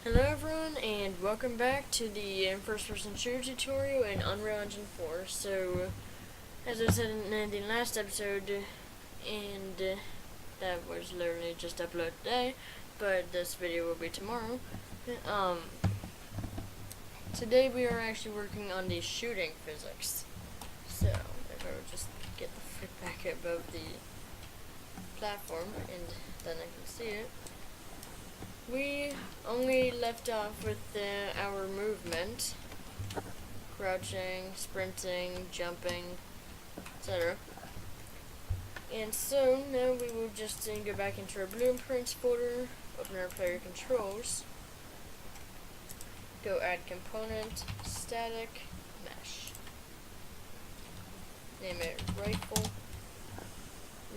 Hello everyone, and welcome back to the first-person shooter tutorial in Unreal Engine 4. So, as I said in the last episode, and that was literally just uploaded today, but this video will be tomorrow. Today we are actually working on the shooting physics. So, if I would just get the frick back above the platform, and then I can see it. We only left off with our movement, crouching, sprinting, jumping, etc. And so now we will just go back into our blueprints folder, open our player controls, go add component, static, mesh. Name it rifle.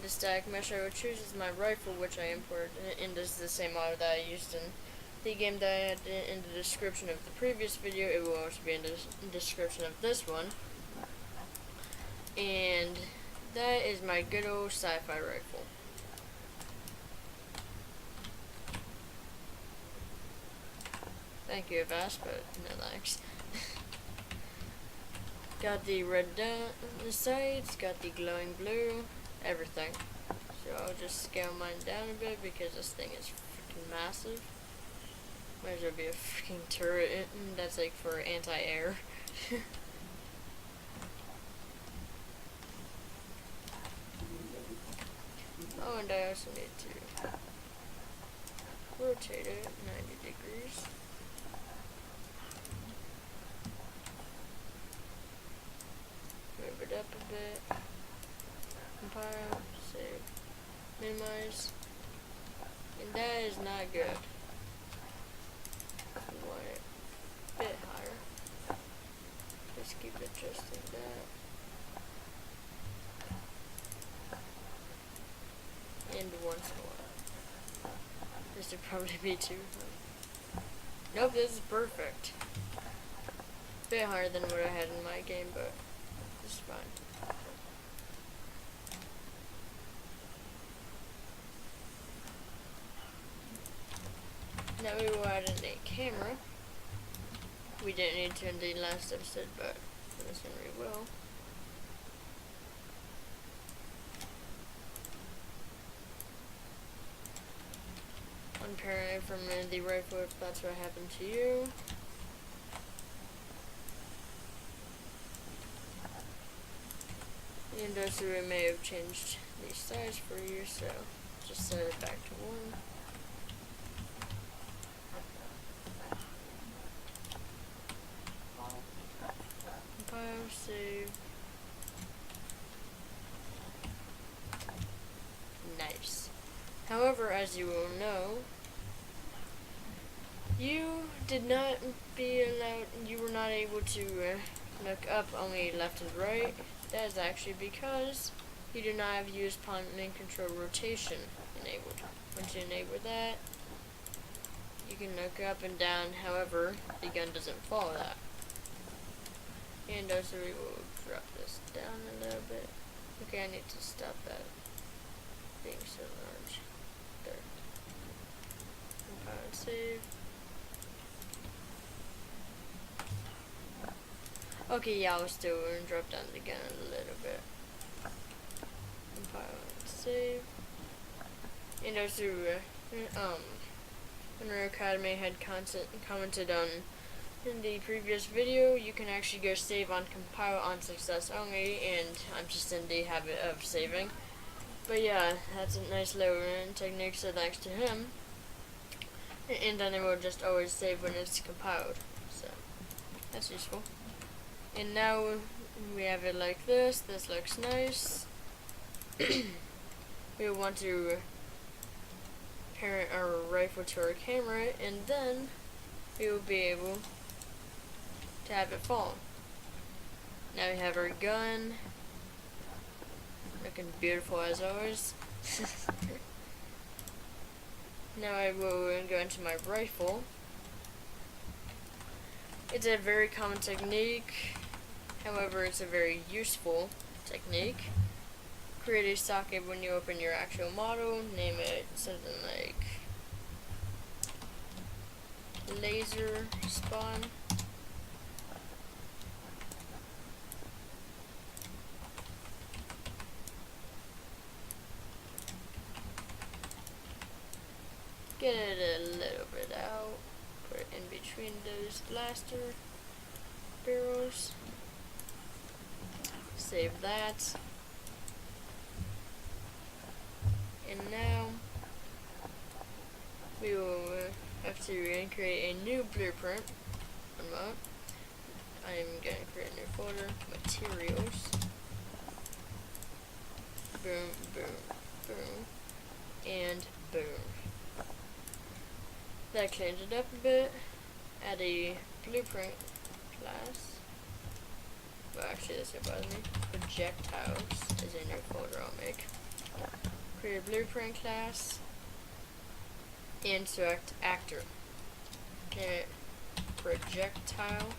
The static mesh I will choose is my rifle, which I imported, and this is the same model that I used in the game that I had in the description of the previous video. It will also be in the description of this one. And that is my good old sci-fi rifle. Thank you, Avast, but no thanks. Got the red down the sides, got the glowing blue, everything. So I'll just scale mine down a bit because this thing is freaking massive. Might as well be a freaking turret that's like for anti-air. Oh, and I also need to rotate it 90 degrees. Move it up a bit. Compile, save, minimize. And that is not good. We want it a bit higher. Just keep adjusting that. And once more. This would probably be too high. Nope, this is perfect. Bit higher than what I had in my game, but it's fine. Now we will add in a camera. We didn't need to in the last episode, but for this one we will. Unparalleled from the rifle if that's what happened to you. And also we may have changed the size for you, so just set it back to 1. Compile, save. Nice. However, as you will know, you were not able to look up only left and right. That is actually because you do not have use point and control rotation enabled. Once you enable that, you can look up and down, however, the gun doesn't follow that. And also we will drop this down a little bit. Okay, I need to stop that being so large. There. Compile and save. Okay, yeah, I'll still drop down the gun a little bit. Compile and save. And also, Unreal Academy had commented on in the previous video, you can actually go save on compile on success only, and I'm just in the habit of saving. But yeah, that's a nice little technique, so thanks to him. And then it will just always save when it's compiled, so that's useful. And now we have it like this. This looks nice. We want to parent our rifle to our camera, and then we will be able to have it fall. Now we have our gun, looking beautiful as always. Now I will go into my rifle. It's a very common technique, however it's a very useful technique. Create a socket when you open your actual model, name it something like laser spawn. Get it a little bit out. Put it in between those blaster barrels. Save that. And now we will have to create a new blueprint. I'm going to create a new folder, materials. Boom, boom, boom, and boom. That cleans it up a bit. Add a blueprint class. Well, actually, this will bother me. Projectiles is a new folder I'll make. Create a blueprint class. And select actor. Okay, projectile.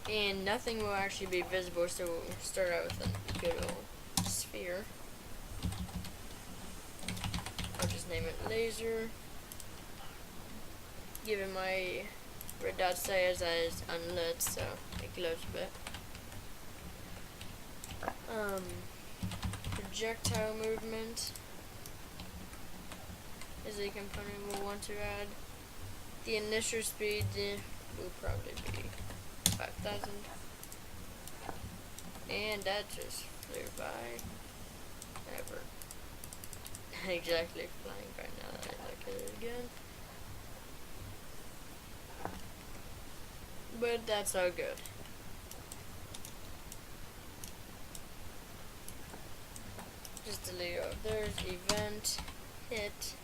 And nothing will actually be visible, so we'll start out with a good old sphere. I'll just name it laser. Give it my red dot size as unlit, so it glows a bit. Projectile movement is a component we'll want to add. The initial speed will probably be 5,000. And that just flew by. Never exactly flying by now that I look at it again. But that's all good. Just delete all of those. Event, hit,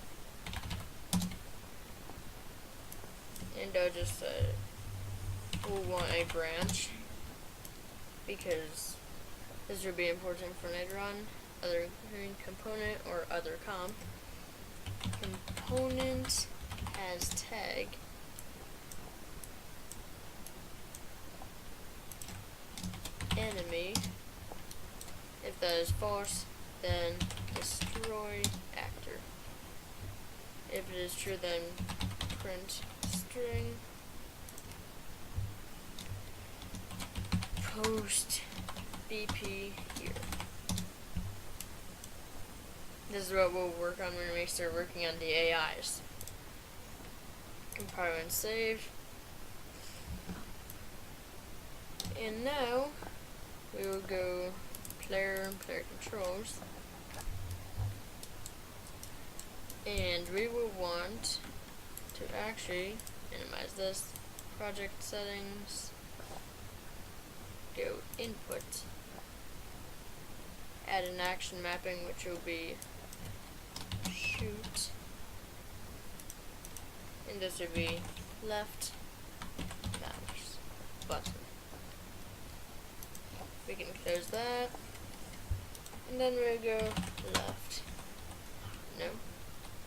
and I'll just we'll want a branch because this will be important for later on. Other component or other comp. Component has tag. Enemy. If that is false, then destroy actor. If it is true, then print string. Post BP here. This is what we'll work on when we start working on the AIs. Compile and save. And now we will go player and player controls. And we will want to actually minimize this. Project settings. Go input. Add an action mapping, which will be shoot. And this will be left mouse button. We can close that. And then we'll go left. No.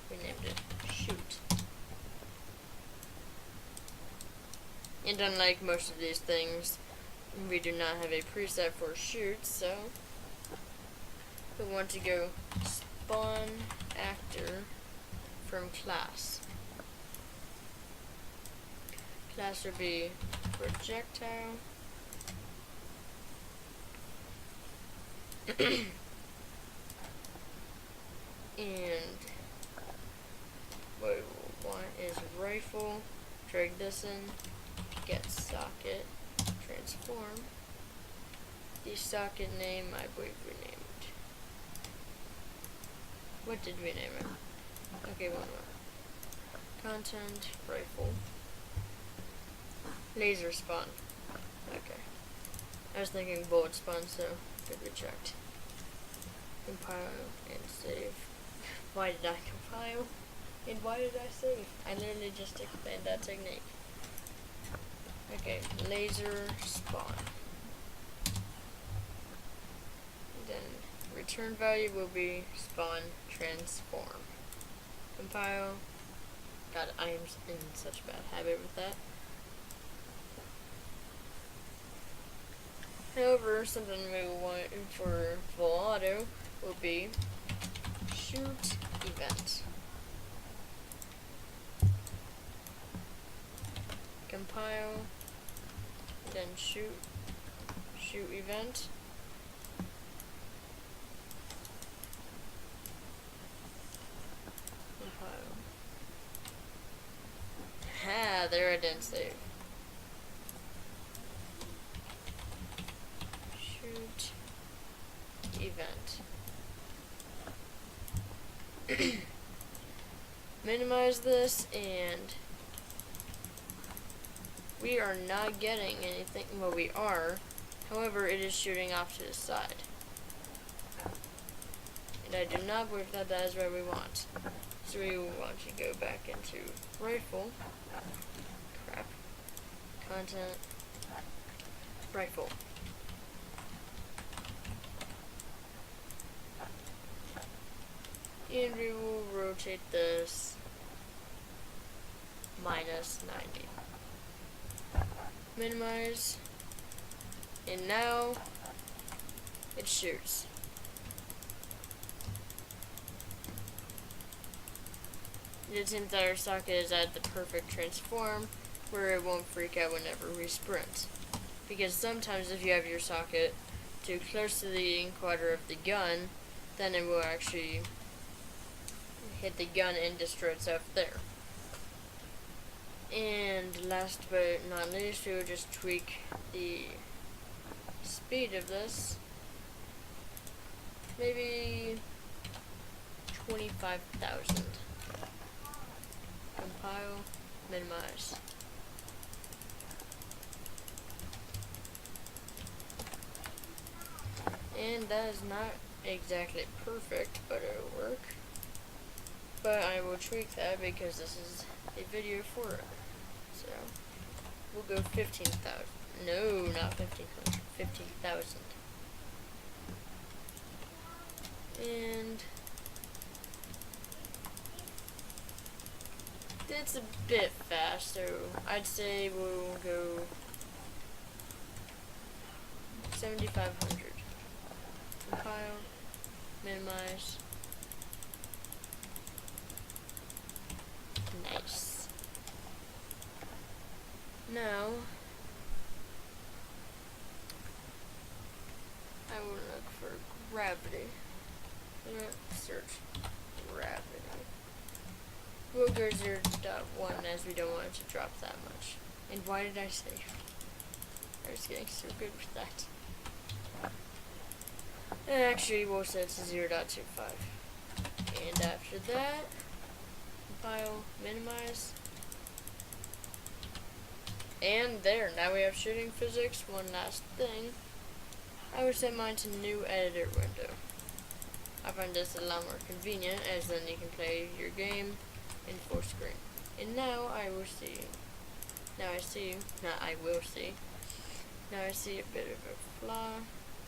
We named it shoot. And unlike most of these things, we do not have a preset for shoot, so we want to go spawn actor from class. Class would be projectile. And what we want is rifle. Drag this in. Get socket. Transform. The socket name I believe we named. What did we name it? Okay, one more. Content rifle. Laser spawn. Okay. I was thinking bullet spawn, so good we checked. Compile and save. Why did I compile? And why did I save? I literally just explained that technique. Okay, laser spawn. Then return value will be spawn transform. Compile. God, I am in such a bad habit with that. However, something we want for full auto will be shoot shoot event. Compile, then shoot event. Compile. Ha, there I didn't save. Shoot event. Minimize this, and we are not getting anything. Well, we are. However, it is shooting off to the side. And I do not believe that that is what we want. So we want to go back into rifle. Crap. Content. Rifle. And we will rotate this minus 90. Minimize. And now it shoots. It seems that our socket is at the perfect transform where it won't freak out whenever we sprint. Because sometimes if you have your socket too close to the enquadre of the gun, then it will actually hit the gun and destroy itself there. And last but not least, we will just tweak the speed of this. Maybe 25,000. Compile, minimize. And that is not exactly perfect, but it'll work. But I will tweak that because this is a video for it. So we'll go 15,000. No, not 1,500. 15,000. And it's a bit fast, so I'd say we'll go 7,500. Compile, minimize. Nice. Now I will look for gravity. Search gravity. We'll go 0.1 as we don't want it to drop that much. And why did I save? I was getting so good with that. And actually we'll set it to 0.25. And after that, compile, minimize. And there, now we have shooting physics. One last thing. I would set mine to new editor window. I find this a lot more convenient, as then you can play your game in full screen. And now I will see. Now I see a bit of a flaw.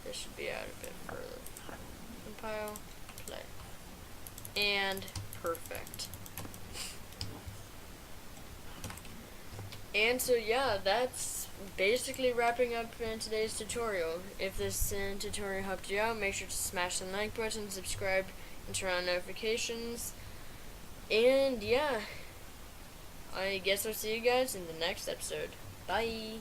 This should be out a bit further. Compile, play. And perfect. And so yeah, that's basically wrapping up today's tutorial. If this tutorial helped you out, make sure to smash the like button, subscribe, and turn on notifications. And yeah, I guess I'll see you guys in the next episode. Bye!